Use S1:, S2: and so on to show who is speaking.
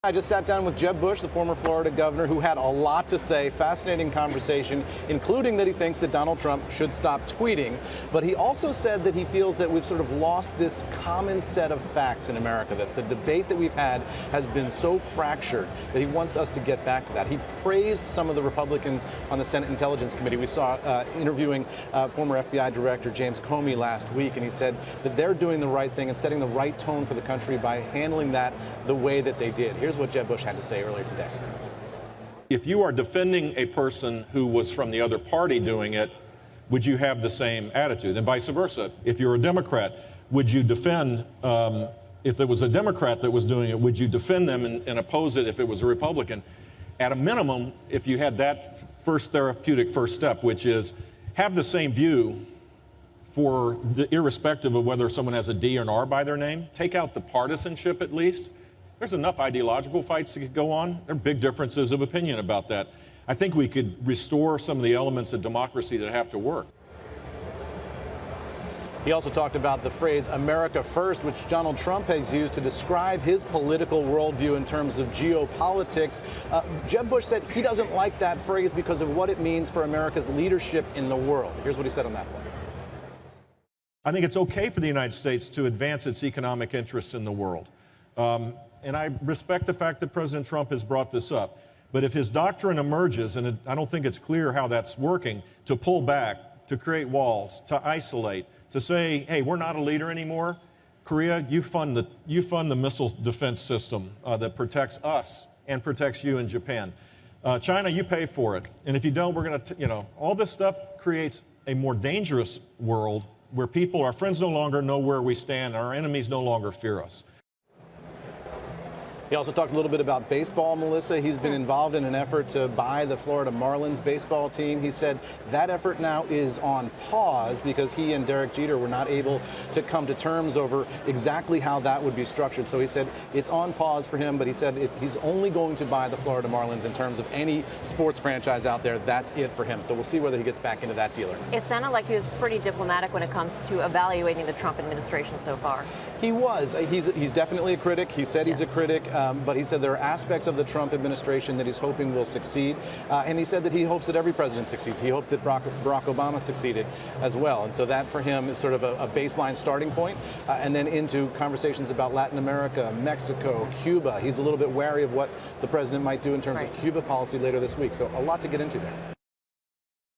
S1: I just sat down with Jeb Bush, the former Florida governor, who had a lot to say. Fascinating conversation, including that he thinks that Donald Trump should stop tweeting. But he also said that he feels that we've sort of lost this common set of facts in America, that the debate that we've had has been so fractured that he wants us to get back to that. He praised some of the Republicans on the Senate Intelligence Committee. We saw interviewing former FBI Director James Comey last week, and he said that they're doing the right thing and setting the right tone for the country by handling that the way that they did. Here's what Jeb Bush had to say earlier today.
S2: If you are defending a person who was from the other party doing it, would you have the same attitude? And vice versa. If you're a Democrat, would you defend, if it was a Democrat that was doing it, would you defend them and oppose it if it was a Republican? At a minimum, if you had that first therapeutic first step, which is have the same view irrespective of whether someone has a D or an R by their name, take out the partisanship at least. There's enough ideological fights that could go on. There are big differences of opinion about that. I think we could restore some of the elements of democracy that have to work.
S1: He also talked about the phrase America First, which Donald Trump has used to describe his political worldview in terms of geopolitics. Jeb Bush said he doesn't like that phrase because of what it means for America's leadership in the world. Here's what he said on that point.
S2: I think it's okay for the United States to advance its economic interests in the world. And I respect the fact that President Trump has brought this up. But if his doctrine emerges, and I don't think it's clear how that's working, to pull back, to create walls, to isolate, to say, hey, we're not a leader anymore. Korea, you fund the missile defense system that protects us and protects you in Japan. China, you pay for it. And if you don't, we're going to, all this stuff creates a more dangerous world where our friends no longer know where we stand, our enemies no longer fear us.
S1: He also talked a little bit about baseball, Melissa. He's been involved in an effort to buy the Florida Marlins baseball team. He said that effort now is on pause because he and Derek Jeter were not able to come to terms over exactly how that would be structured. So he said it's on pause for him, but he said he's only going to buy the Florida Marlins in terms of any sports franchise out there. That's it for him. So we'll see whether he gets back into that dealer.
S3: It sounded like he was pretty diplomatic when it comes to evaluating the Trump administration so far.
S1: He was. He's definitely a critic. He said he's a critic. But he said there are aspects of the Trump administration that he's hoping will succeed. And he said that he hopes that every president succeeds. He hoped that Barack Obama succeeded as well. And so that for him is sort of a baseline starting point. And then into conversations about Latin America, Mexico, Cuba. He's a little bit wary of what the president might do in terms of Cuba policy later this week. So a lot to get into there.